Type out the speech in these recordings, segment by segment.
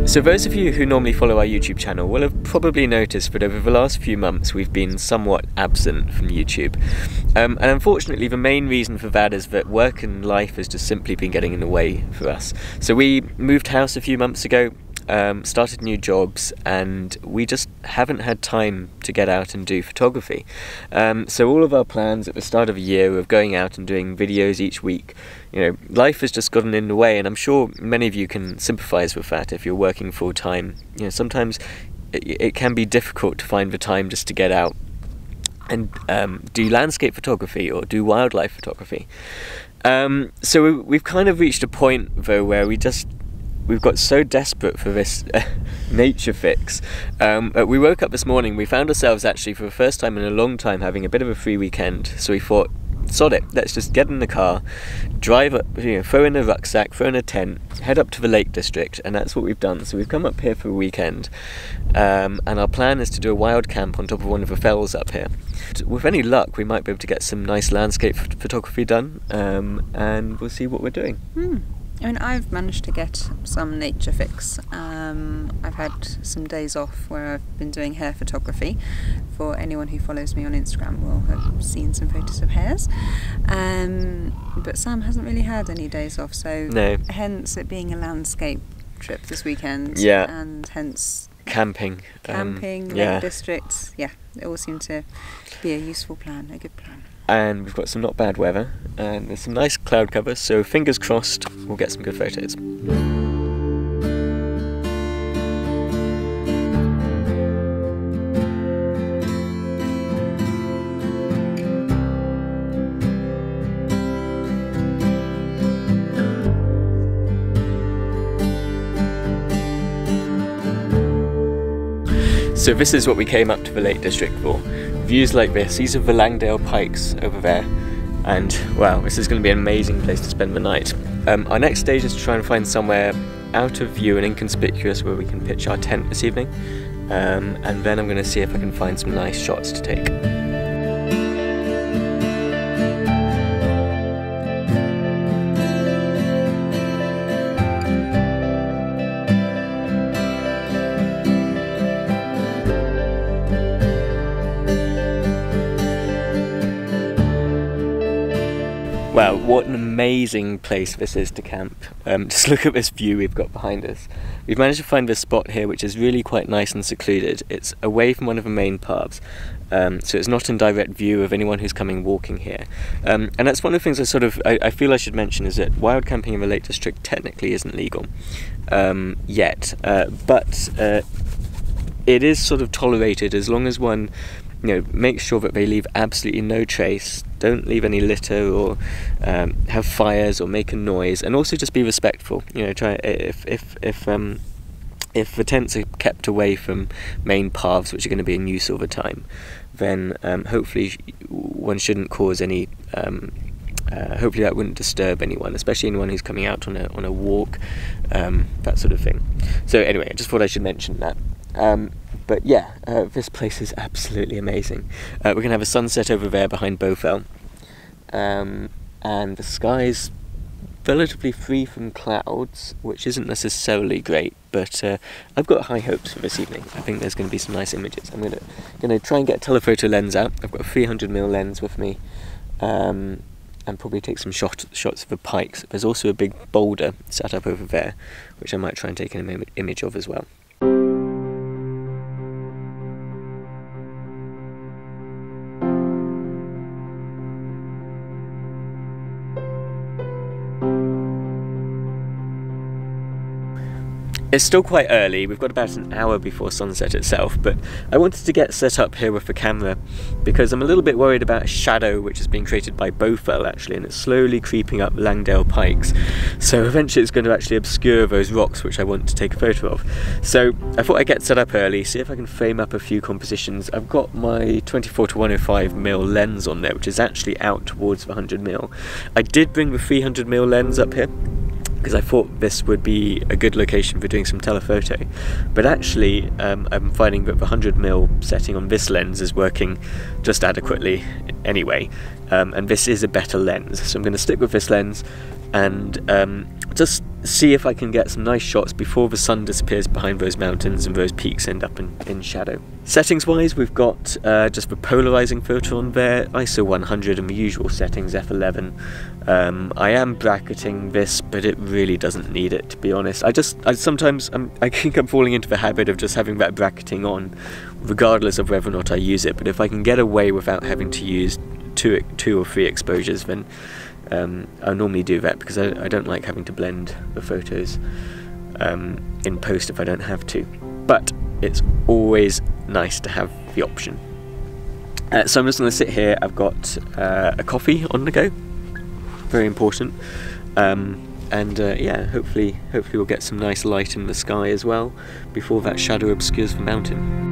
So those of you who normally follow our YouTube channel will have probably noticed that over the last few months we've been somewhat absent from YouTube. And unfortunately the main reason for that is that work and life has just simply been getting in the way for us. So we moved house a few months ago, started new jobs, and we just haven't had time to get out and do photography. So all of our plans at the start of the year of going out and doing videos each week, life has just gotten in the way, and I'm sure many of you can sympathise with that if you're working full time. Sometimes it can be difficult to find the time just to get out and do landscape photography or do wildlife photography. So we've kind of reached a point though where we've got so desperate for this nature fix. We woke up this morning, we found ourselves actually for the first time in a long time having a bit of a free weekend, so we thought, sod it, let's just get in the car, drive up, throw in a rucksack, throw in a tent, head up to the Lake District, and that's what we've done. So we've come up here for a weekend, and our plan is to do a wild camp on top of one of the fells up here. With any luck we might be able to get some nice landscape photography done, and we'll see what we're doing. I mean, I've managed to get some nature fix. I've had some days off where I've been doing hare photography. For anyone who follows me on Instagram will have seen some photos of hares. But Sam hasn't really had any days off, so no. Hence it being a landscape trip this weekend. Yeah. And hence camping. Lake District. Yeah, it all seemed to be a useful plan, a good plan. And we've got some not bad weather, and there's some nice cloud cover, so fingers crossed we'll get some good photos. So this is what we came up to the Lake District for. Views like this. These are the Langdale Pikes over there, and wow, this is going to be an amazing place to spend the night. Our next stage is to try and find somewhere out of view and inconspicuous where we can pitch our tent this evening, and then I'm going to see if I can find some nice shots to take. Wow, what an amazing place this is to camp. Just look at this view we've got behind us. We've managed to find this spot here which is really quite nice and secluded. It's away from one of the main paths, so it's not in direct view of anyone who's coming walking here. And that's one of the things I feel I should mention, is that wild camping in the Lake District technically isn't legal yet, but it is sort of tolerated as long as one make sure that they leave absolutely no trace, don't leave any litter or have fires or make a noise, and also just be respectful. Try if the tents are kept away from main paths which are going to be in use all the time, then hopefully one shouldn't cause any. Hopefully that wouldn't disturb anyone, especially anyone who's coming out on a walk, that sort of thing. So anyway, I just thought I should mention that. But yeah, this place is absolutely amazing. We're going to have a sunset over there behind Bowfell, and the sky's relatively free from clouds, which isn't necessarily great, but I've got high hopes for this evening. I think there's going to be some nice images. I'm going to try and get a telephoto lens out. I've got a 300mm lens with me, and probably take some shots of the pikes. There's also a big boulder set up over there, which I might try and take an image of as well. It's still quite early, we've got about an hour before sunset itself, but I wanted to get set up here with the camera because I'm a little bit worried about a shadow which is being created by Bowfell actually, and it's slowly creeping up Langdale Pikes. So eventually it's going to actually obscure those rocks which I want to take a photo of. So I thought I'd get set up early, see if I can frame up a few compositions. I've got my 24-105mm lens on there, which is actually out towards the 100mm. I did bring the 300mm lens up here, because I thought this would be a good location for doing some telephoto, but actually I'm finding that the 100mm setting on this lens is working just adequately anyway, and this is a better lens, so I'm going to stick with this lens, and just see if I can get some nice shots before the sun disappears behind those mountains and those peaks end up in shadow. Settings wise, we've got just the polarizing filter on there, ISO 100 and the usual settings, f11. I am bracketing this, but it really doesn't need it, to be honest. I think I'm falling into the habit of just having that bracketing on regardless of whether or not I use it, but if I can get away without having to use two or three exposures, then I normally do that, because I don't like having to blend the photos in post if I don't have to. But it's always nice to have the option. So I'm just going to sit here. I've got a coffee on the go, very important, and yeah, hopefully we'll get some nice light in the sky as well before that shadow obscures the mountain.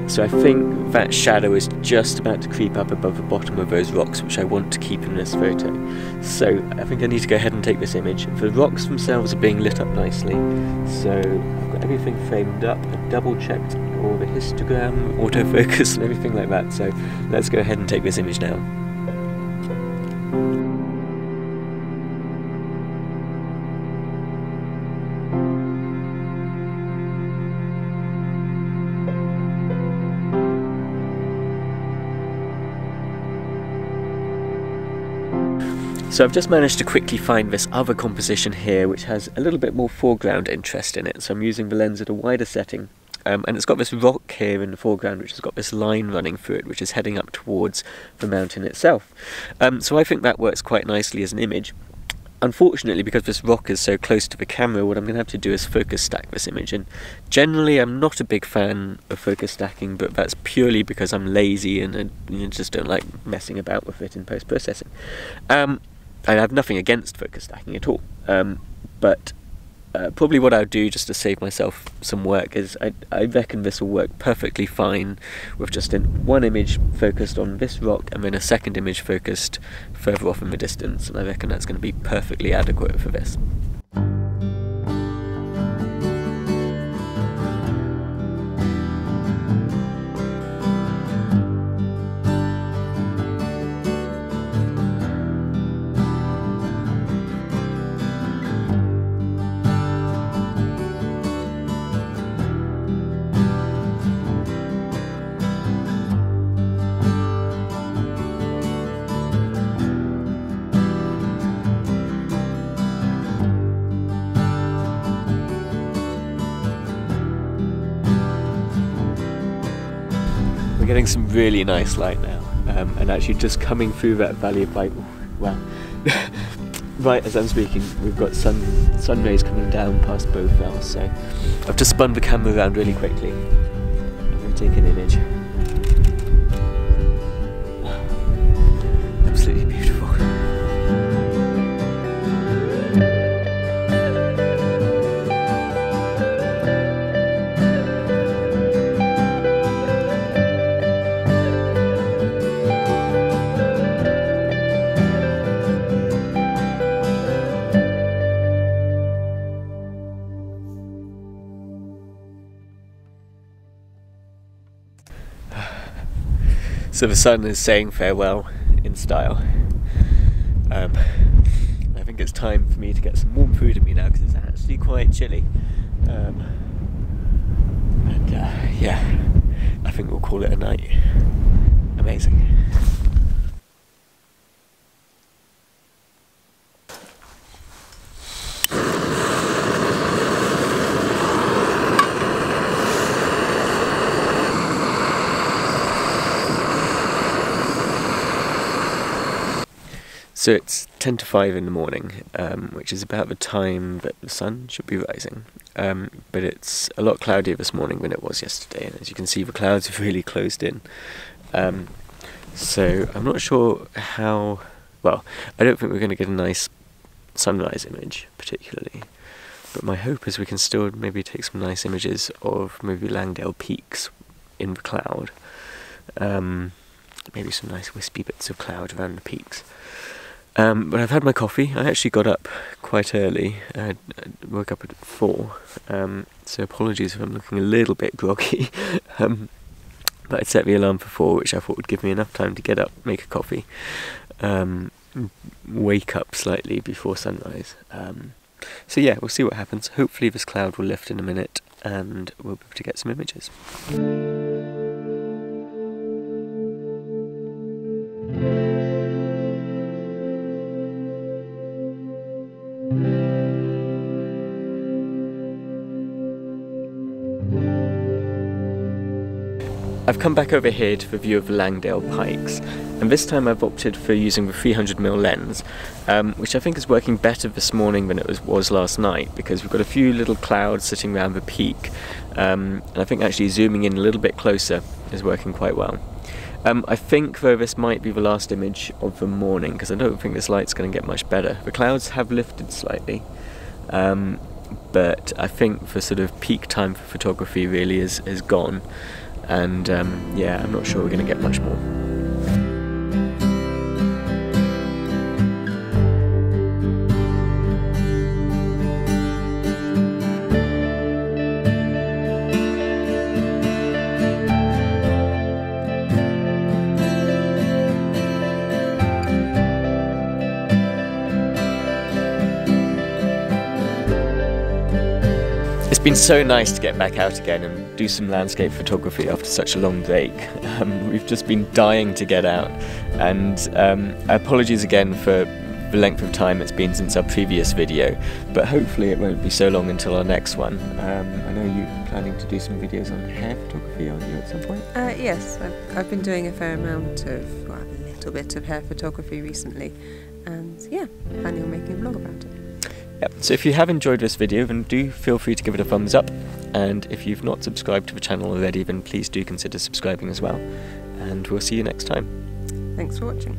So I think that shadow is just about to creep up above the bottom of those rocks, which I want to keep in this photo. So I think I need to go ahead and take this image. The rocks themselves are being lit up nicely, so I've got everything framed up. I've double checked all the histogram, autofocus and everything like that, so let's go ahead and take this image now. So I've just managed to quickly find this other composition here, which has a little bit more foreground interest in it. So I'm using the lens at a wider setting, and it's got this rock here in the foreground, which has got this line running through it, which is heading up towards the mountain itself. So I think that works quite nicely as an image. Unfortunately, because this rock is so close to the camera, what I'm going to have to do is focus stack this image. And generally I'm not a big fan of focus stacking, but that's purely because I'm lazy and I just don't like messing about with it in post-processing. I have nothing against focus stacking at all, but probably what I'll do, just to save myself some work, is I reckon this will work perfectly fine with just one image focused on this rock and then a second image focused further off in the distance, and I reckon that's going to be perfectly adequate for this. We're getting some really nice light now, and actually just coming through that valley of light, well, right as I'm speaking, we've got sun rays coming down past both valves, so I've just spun the camera around really quickly. I'm going to take an image. Absolutely beautiful. So the sun is saying farewell in style. I think it's time for me to get some warm food in me now, because it's actually quite chilly. Yeah, I think we'll call it a night. Amazing. So it's 10 to 5 in the morning, which is about the time that the sun should be rising. But it's a lot cloudier this morning than it was yesterday, and as you can see, the clouds have really closed in. So I'm not sure how... Well, I don't think we're going to get a nice sunrise image, particularly. But my hope is we can still maybe take some nice images of maybe Langdale peaks in the cloud. Maybe some nice wispy bits of cloud around the peaks. But I've had my coffee. I actually got up quite early. I woke up at 4, so apologies if I'm looking a little bit groggy. But I'd set the alarm for 4, which I thought would give me enough time to get up, make a coffee, wake up slightly before sunrise. So yeah, we'll see what happens. Hopefully this cloud will lift in a minute and we'll be able to get some images. I've come back over here to the view of Langdale Pikes, and this time I've opted for using the 300mm lens, which I think is working better this morning than it was last night, because we've got a few little clouds sitting around the peak, and I think actually zooming in a little bit closer is working quite well. I think though this might be the last image of the morning, because I don't think this light's going to get much better. The clouds have lifted slightly, but I think the sort of peak time for photography really is gone. And yeah, I'm not sure we're going to get much more. It's been so nice to get back out again and do some landscape photography after such a long break. We've just been dying to get out, and apologies again for the length of time it's been since our previous video, but hopefully it won't be so long until our next one. I know you're planning to do some videos on hair photography, aren't you, at some point? Yes, I've been doing a fair amount of, well, a little bit of hair photography recently, and yeah, planning on making a vlog about it. Yep. So if you have enjoyed this video, then do feel free to give it a thumbs up, and if you've not subscribed to the channel already, then please do consider subscribing as well, and we'll see you next time. Thanks for watching.